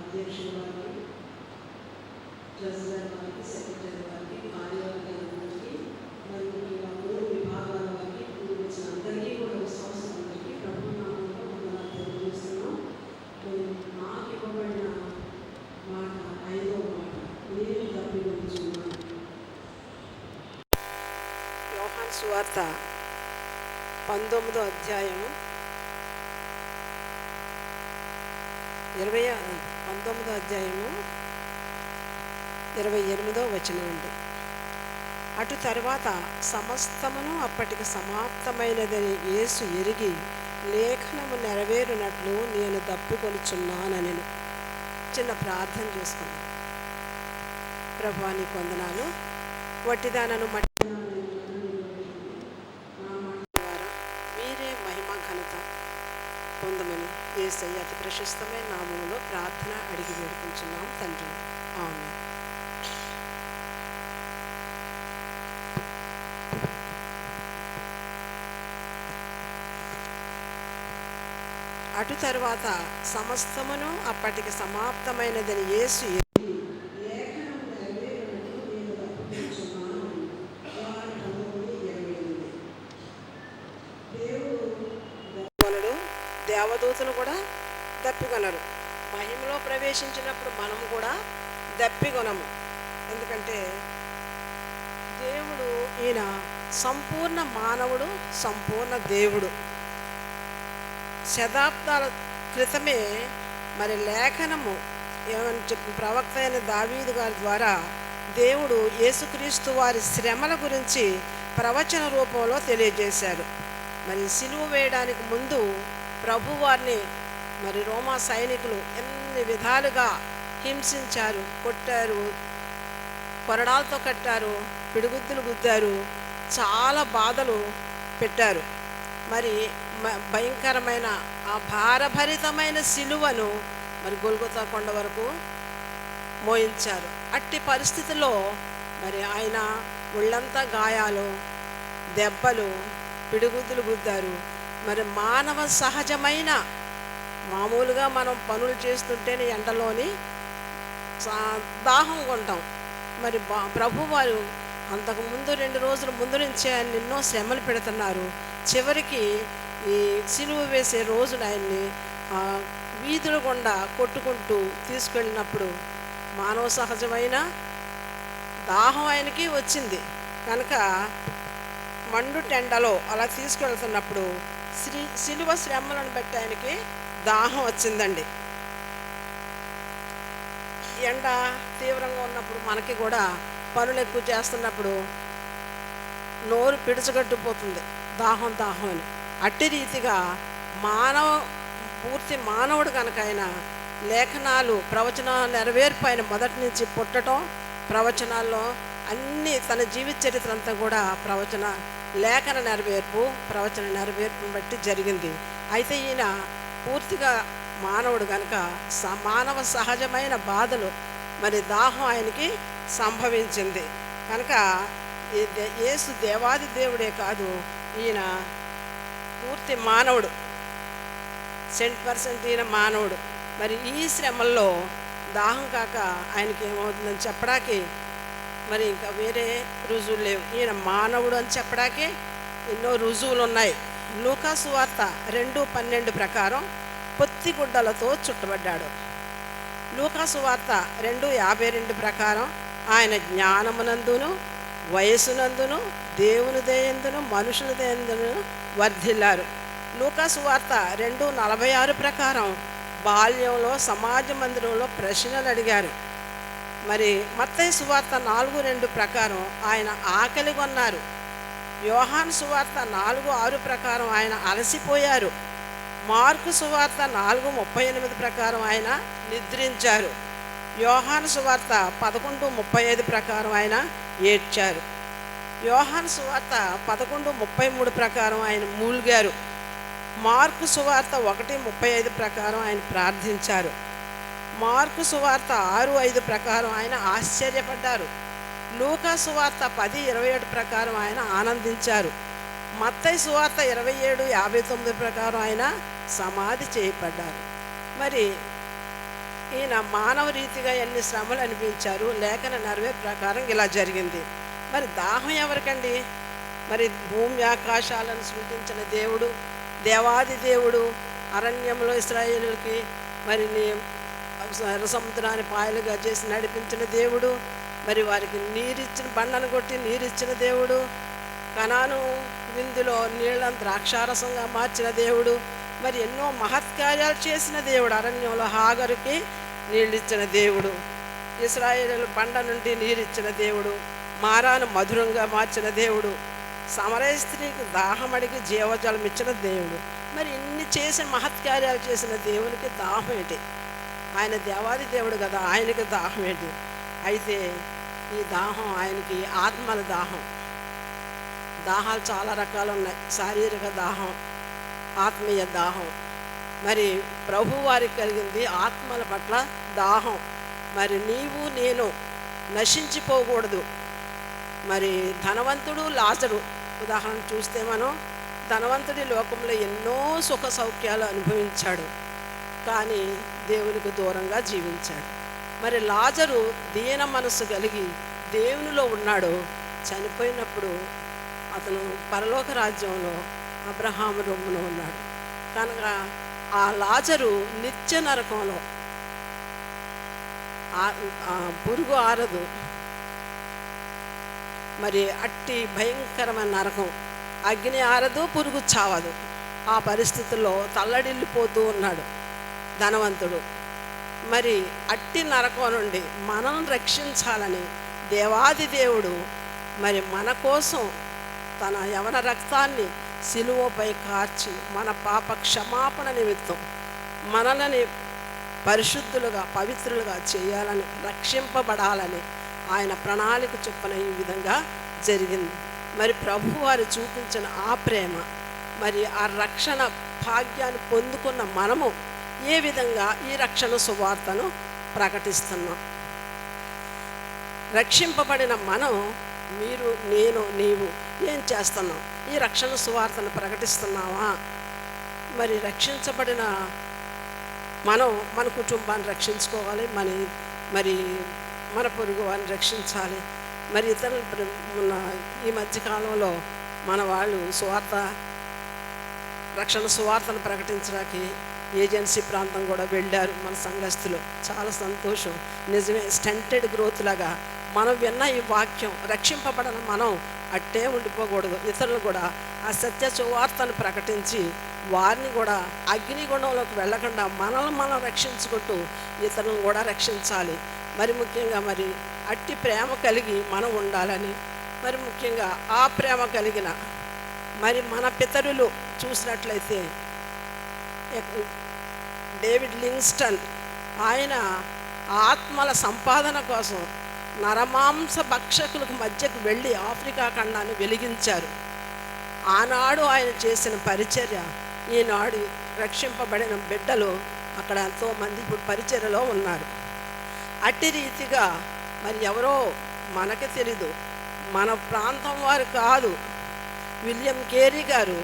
అధ్యక్షుల వారికి, ట్రెజరర్ వారికి, సెక్రటరీ వారికి, కార్యవర్గానికి, మరియు ముఖ్యంగా 3 విభాగాల వారికి, వచ్చిన అందరికీ కూడా విశ్వాసులందరికీ ప్రభు నామంలో వందనాలు తెలియజేస్తున్నాం. నాకు ఇవ్వబడిన మాట 5వ మాట, నేను తప్పికొనుచున్నాను. యోహాను సువార్త 19వ అధ్యాయం 19వ అధ్యాయము 28వ వచనం అండి. అటు తర్వాత సమస్తమును అప్పటికి సమాప్తమైనదని యేసు ఎరిగి లేఖనము నెరవేరునట్లు నేను దప్పికొనుచున్నానని చిన్న ప్రార్థన చేసుకున్నాను. ప్రభువా నీకు వందనాలు. వట్టిదానను మట్టి ద్వారా మీరే మహిమ ఘనత పొందమని యేసయ్య అతి ప్రశస్తమైన నామములో ప్రార్థన అడిగి వేడుకుంటున్నాం తండ్రి. ఆమేన్. అటు తరువాత సమస్తమును అప్పటికి సమాప్తమైనదని యేసు దేవదూతలు కూడా దప్పికొనరు. మహిమలో ప్రవేశించినప్పుడు మనం కూడా దప్పికొనము. ఎందుకంటే దేవుడు ఈయన సంపూర్ణ మానవుడు, సంపూర్ణ దేవుడు. శతాబ్దాల క్రితమే మరి లేఖనము ఏమని చెప్పి ప్రవక్త అయిన దావీదు గారి ద్వారా దేవుడు యేసుక్రీస్తు వారి శ్రమల గురించి ప్రవచన రూపంలో తెలియజేశారు. మరి సిలువ వేయడానికి ముందు ప్రభువారిని మరి రోమా సైనికులు ఎన్ని విధాలుగా హింసించారు, కొట్టారు, కొరడాలతో కట్టారు, పిడిగుద్దులు గుద్దారు, చాలా బాధలు పెట్టారు. మరి భయంకరమైన ఆ భారభరితమైన సిలువను మరి గొల్గొతా కొండ వరకు మోయించారు. అట్టి పరిస్థితుల్లో మరి ఆయన ఒళ్ళంతా గాయాలు, దెబ్బలు, పిడిగుద్దులు గుద్దారు. మరి మానవ సహజమైన మామూలుగా మనం పనులు చేస్తుంటేనే ఎండలోని దాహం కొంటాం. మరి ప్రభువారు అంతకుముందు 2 రోజుల ముందు నుంచే ఆయన ఎన్నో శ్రమలు పెడుతున్నారు. చివరికి ఈ సిలువ వేసే రోజున ఆయన్ని వీధుల గుండా కొట్టుకుంటూ తీసుకెళ్ళినప్పుడు మానవ సహజమైన దాహం ఆయనకి వచ్చింది కనుక మండు టెండలో అలా తీసుకెళ్తున్నప్పుడు సిలువ శ్రమలను బట్టి ఆయనకి దాహం వచ్చిందండి. ఎండ తీవ్రంగా ఉన్నప్పుడు మనకి కూడా పనులు ఎక్కువ చేస్తున్నప్పుడు నోరు పిడుచుగట్టుపోతుంది దాహం అని. అట్టి రీతిగా పూర్తి మానవుడు కనుక ఆయన లేఖనాలు ప్రవచనాలు నెరవేర్పు ఆయన మొదటి నుంచి పుట్టడం, ప్రవచనాల్లో అన్నీ తన జీవిత చరిత్ర అంతా కూడా లేఖన నెరవేర్పు, ప్రవచన నెరవేర్పును బట్టి జరిగింది. అయితే ఈయన పూర్తిగా మానవుడు కనుక మానవ సహజమైన బాధలు మరి దాహం ఆయనకి సంభవించింది కనుక యేసు దేవాది దేవుడే కాదు, ఈయన పూర్తి మానవుడు, 100% ఈయన మానవుడు. మరి ఈ శ్రమల్లో దాహం కాక ఆయనకి ఏమవుతుందని చెప్పడానికి మరి ఇంకా వేరే రుజువులు లేవు. ఈయన మానవుడు అని చెప్పడానికి ఎన్నో రుజువులు ఉన్నాయి. లూకా సువార్త 2:12 ప్రకారం పొత్తిగుడ్డలతో చుట్టబడ్డాడు. లూకా సువార్త 2:52 ప్రకారం ఆయన జ్ఞానమునందును వయస్సునందును దేవుని దయందును మనుషుల దయందును వర్ధిల్లారు. లూకా సువార్త 2:46 ప్రకారం బాల్యంలో సమాజ మందిరంలో ప్రశ్నలు అడిగారు. మరి మత్తయి సువార్త 4:2 ప్రకారం ఆయన ఆకలి కొన్నారు. యోహాను సువార్త 4:6 ప్రకారం ఆయన అలసిపోయారు. మార్కు సువార్త 4:38 ప్రకారం ఆయన నిద్రించారు. యోహాను సువార్త 11:35 ప్రకారం ఆయన ఏడ్చారు. యోహాను సువార్త 11:33 ప్రకారం ఆయన మూల్గారు. మార్కు సువార్త 1:35 ప్రకారం ఆయన ప్రార్థించారు. మార్కు సువార్త 6:5 ప్రకారం ఆయన ఆశ్చర్యపడ్డారు. లూకా సువార్త 10:27 ప్రకారం ఆయన ఆనందించారు. మత్తయి సువార్త 27:59 ప్రకారం ఆయన సమాధి చేయబడ్డారు. మరి ఈయన మానవ రీతిగా ఎన్ని శ్రమలు అనిపించారు, లేఖన నెరవేరు ప్రకారం ఇలా జరిగింది. మరి దాహం ఎవరికండి? మరి భూమి ఆకాశాలను సృష్టించిన దేవుడు, దేవాది దేవుడు అరణ్యంలో ఇశ్రాయేలుకి మరి ఎర్ర సముద్రాన్ని పాయలుగా చేసి నడిపించిన దేవుడు, మరి వారికి నీరిచ్చిన బండను కొట్టి నీరిచ్చిన దేవుడు, కనాను విందులో నీళ్ళను ద్రాక్షారసంగా మార్చిన దేవుడు, మరి ఎన్నో మహత్కార్యాలు చేసిన దేవుడు. అరణ్యంలో హాగరుకి నీళ్ళిచ్చిన దేవుడు, ఇశ్రాయేలు బండ నుండి నీరిచ్చిన దేవుడు, మారాను మధురంగా మార్చిన దేవుడు, సమరయ స్త్రీకి దాహం అడిగి జీవజలం ఇచ్చిన దేవుడు. మరి ఇన్ని చేసిన మహత్కార్యాలు చేసిన దేవునికి దాహం ఏంటి? ఆయన దేవాది దేవుడు కదా, ఆయనకి దాహం ఏంటి? అయితే ఈ దాహం ఆయనకి ఆత్మల దాహం. దాహాలు చాలా రకాలు ఉన్నాయి. శారీరక దాహం, ఆత్మీయ దాహం. మరి ప్రభు వారికి కలిగింది ఆత్మల పట్ల దాహం. మరి నీవు నేను నశించిపోకూడదు. మరి ధనవంతుడు లాజరు ఉదాహరణ చూస్తే మనం, ధనవంతుడి లోకంలో ఎన్నో సుఖ సౌఖ్యాలు అనుభవించాడు, కానీ దేవునికి దూరంగా జీవించాడు. మరి లాజరు దీన మనస్సు కలిగి దేవునిలో ఉన్నాడు. చనిపోయినప్పుడు అతను పరలోక రాజ్యంలో అబ్రహాము రొమ్మున ఉన్నాడు. కనుక ఆ లాజరు నిత్య నరకంలో, పురుగు ఆరదు, మరి అట్టి భయంకరమైన నరకం, అగ్ని ఆరదు, పురుగు చావదు. ఆ పరిస్థితుల్లో తల్లడిల్లిపోతూ ఉన్నాడు ధనవంతుడు. మరి అట్టి నరకం నుండి మనం రక్షించాలని దేవాది దేవుడు మరి మన కోసం తన యవన రక్తాన్ని సిలువపై కార్చి మన పాప క్షమాపణ నిమిత్తం మనల్ని పరిశుద్ధులుగా పవిత్రులుగా చేయాలని, రక్షింపబడాలని ఆయన ప్రణాళిక చొప్పున ఈ విధంగా జరిగింది. మరి ప్రభు వారు చూపించిన ఆ ప్రేమ, మరి ఆ రక్షణ భాగ్యాన్ని పొందుకున్న మనము ఏ విధంగా ఈ రక్షణ సువార్తను ప్రకటిస్తున్నాం? రక్షింపబడిన మనం, మీరు, నేను, నీవు ఏం చేస్తున్నాం? ఈ రక్షణ సువార్తను ప్రకటిస్తున్నావా? మరి రక్షించబడిన మనం మన కుటుంబాన్ని రక్షించుకోవాలి, మరి మన పొరుగు వారిని రక్షించాలి. మరి ఇతరులు ఉన్న ఈ మధ్యకాలంలో మన వాళ్ళు రక్షణ సువార్తను ప్రకటించడానికి ఏజెన్సీ ప్రాంతం కూడా వెళ్ళారు మన సంఘస్థులు. చాలా సంతోషం. నిజమే, స్టంటెడ్ గ్రోత్ లాగా మనం విన్న ఈ వాక్యం, రక్షింపబడిన మనం అట్టే ఉండిపోకూడదు. ఇతరులు కూడా ఆ సత్య సువార్తను ప్రకటించి వారిని కూడా అగ్నిగుండంలోకి వెళ్ళకుండా మనల్ని మనం రక్షించుకుంటూ ఇతరులను కూడా రక్షించాలి. మరి ముఖ్యంగా మరి అట్టి ప్రేమ కలిగి మనం ఉండాలని, మరి ముఖ్యంగా ఆ ప్రేమ కలిగిన మరి మన పితరులు చూసినట్లయితే డేవిడ్ లింగ్స్టన్, ఆయన ఆత్మల సంపాదన కోసం నరమాంస భక్షకులకు మధ్యకు వెళ్ళి ఆఫ్రికా ఖండాన్ని వెలిగించారు. ఆనాడు ఆయన చేసిన పరిచర్య, ఈనాడు రక్షింపబడిన బిడ్డలు అక్కడ ఎంతోమంది ఇప్పుడు పరిచర్యలో ఉన్నారు. అట్టి రీతిగా మరి ఎవరో మనకి తెలీదు, మన ప్రాంతం వారు కాదు, విలియం కేరీ గారు,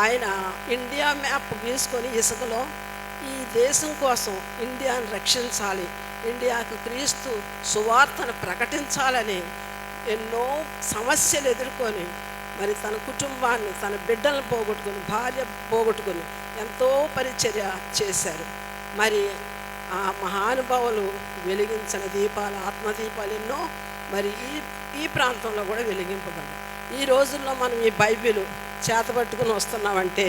ఆయన ఇండియా మ్యాప్ గీసుకొని ఇసుకలో ఈ దేశం కోసం ఇండియాను రక్షించాలి, ఇండియాకు క్రీస్తు సువార్తను ప్రకటించాలని ఎన్నో సమస్యలు ఎదుర్కొని మరి తన కుటుంబాన్ని, తన బిడ్డలను పోగొట్టుకుని, భార్య పోగొట్టుకుని ఎంతో పరిచర్య చేశారు. మరి ఆ మహానుభావులు వెలిగించిన దీపాలు, ఆత్మదీపాలు ఎన్నో మరి ఈ ప్రాంతంలో కూడా వెలిగింపబడ్డాయి. ఈ రోజుల్లో మనం ఈ బైబిల్ చేతబట్టుకుని వస్తున్నామంటే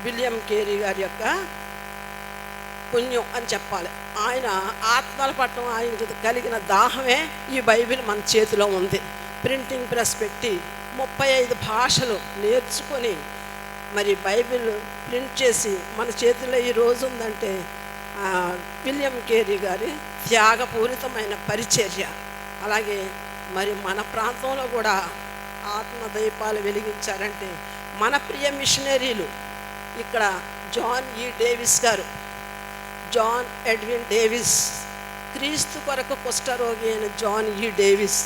విలియం కేరీ గారి యొక్క పుణ్యం అని చెప్పాలి. ఆయన ఆత్మల పట్ల ఆయనకు కలిగిన దాహమే ఈ బైబిల్ మన చేతిలో ఉంది. ప్రింటింగ్ ప్రెస్ పెట్టి 35 భాషలు నేర్చుకొని మరి బైబిల్ ప్రింట్ చేసి మన చేతిలో ఈ రోజు ఉందంటే విలియం కేరీ గారి త్యాగపూరితమైన పరిచర్య. అలాగే మరి మన ప్రాంతంలో కూడా ఆత్మదీపాలు వెలిగించారంటే మన ప్రియ మిషనరీలు ఇక్కడ జాన్ డేవిస్ గారు, జాన్ ఎడ్విన్ డేవిస్, క్రీస్తు కొరకు కుష్ఠరోగి అయిన జాన్ డేవిస్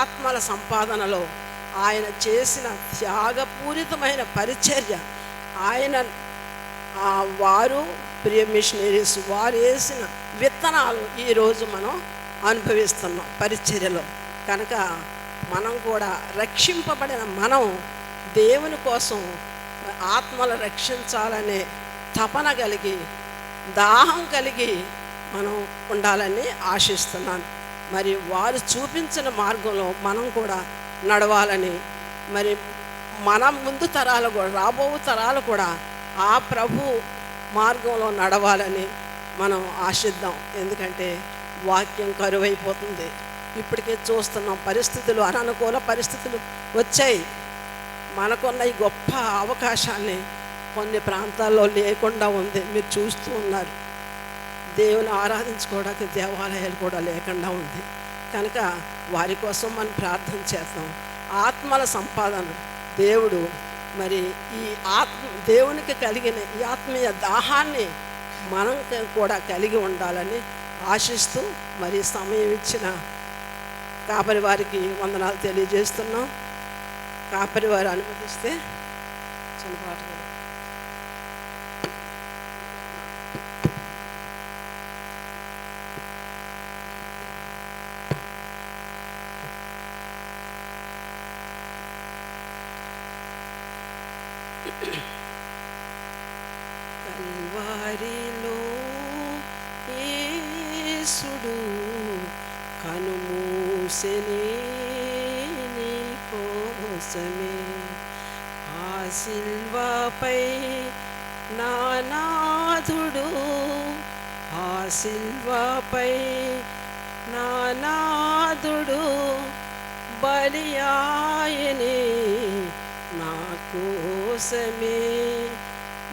ఆత్మల సంపాదనలో ఆయన చేసిన త్యాగపూరితమైన పరిచర్య, ఆయన వారు ప్రియ మిషనరీస్ వారు వేసిన విత్తనాలు ఈరోజు మనం అనుభవిస్తున్నాం పరిచర్యలో. కనుక మనం కూడా రక్షింపబడిన మనం దేవుని కోసం ఆత్మలు రక్షించాలనే తపన కలిగి దాహం కలిగి మనం ఉండాలని ఆశిస్తున్నాను. మరి వారు చూపించిన మార్గంలో మనం కూడా నడవాలని, మరి మన ముందు తరాలు కూడా రాబో తరాలు కూడా ఆ ప్రభు మార్గంలో నడవాలని మనం ఆశిద్దాం. ఎందుకంటే వాక్యం కరువైపోతుంది. ఇప్పటికే చూస్తున్నాం, పరిస్థితులు అననుకూల పరిస్థితులు వచ్చాయి. మనకున్న ఈ గొప్ప అవకాశాన్ని కొన్ని ప్రాంతాల్లో లేకుండా ఉంది. మీరు చూస్తూ ఉన్నారు, దేవుని ఆరాధించుకోవడానికి దేవాలయాలు కూడా లేకుండా ఉంది. కనుక వారి కోసం మనం ప్రార్థన చేద్దాం. ఆత్మల సంపాదన దేవుడు మరి ఈ దేవునికి కలిగిన ఈ ఆత్మీయ దాహాన్ని మనం కూడా కలిగి ఉండాలని ఆశిస్తూ మరి సమయం ఇచ్చిన కాపరి వారికి వందనాలు తెలియజేస్తున్నాం. కాపరి వారు అనుమతిస్తే చిన్న పాట కల్వారిలో యేసుడు కనుమూసెనే నీ కోసమే, ఆ సిల్వపై నా నాథుడు, ఆ సిల్వపై నా నాథుడు బలియాయనే నా కోసమే,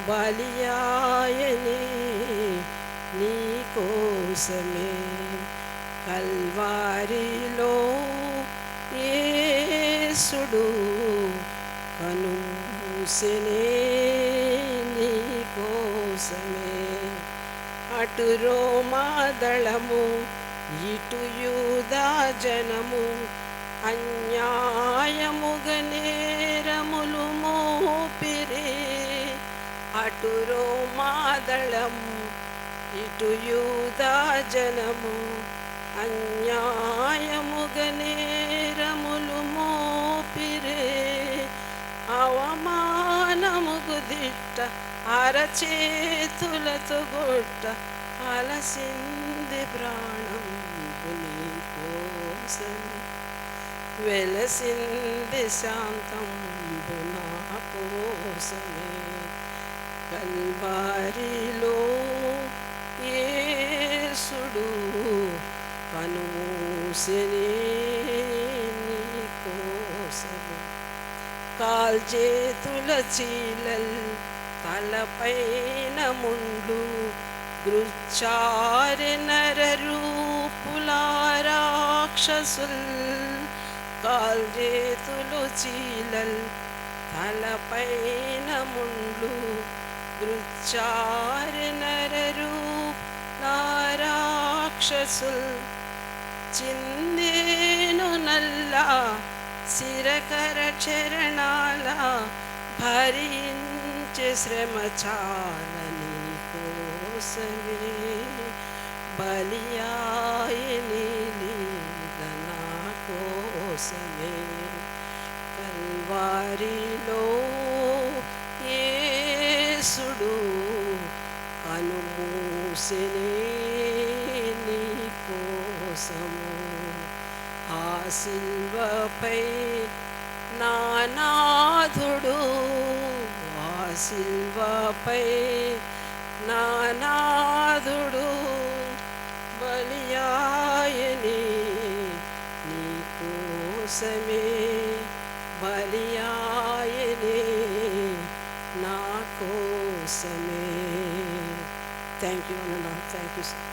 బలియాయనే నీ కోసమే. కల్వారిలో యేసుడు కనుమూసెనే నీ కోసమే, అటు రోమా దళము ఇటు యూదా జనము అన్యాయముగా నేరములు మోపిరి, అటు రోమా దళము ఇటు యూదా జనము అన్యాయముగా నేరములు మోపిరే, అవమానముకు దిట్ట అరచేతులతో గొట్ట అలసింది ప్రాణం నీ కోసమే, వెలసింది శాంతం నా కోసమే. కల్వారిలో యేసుడు కనుమూసెనే నీ కోసమే, కాల్చేతుల చీలల్ తలపైన ముండ్లు గృచ్చారె నరరూపుల రాక్షసుల్, కాల్చేతులు చీలల్ తలపైన ముండ్లు గృచ్చారె నరరూపుల రాక్షసుల్, చిందేను నల్ల శిరకర చరణాల భరించే శ్రమ చాలని కోసమే, బలియాయని లీల నా కోసమే. కల్వారిలో యేసుడు కనుమూసెనే నీ కోసము, ఆ సిల్వపై నా నాథుడు, ఆ సిల్వపై నా నాథుడు బలియాయని నీ కోసమే, బలియాయని నా కోసమే. థ్యాంక్ యూ అన్న, థ్యాంక్ యూ సార్.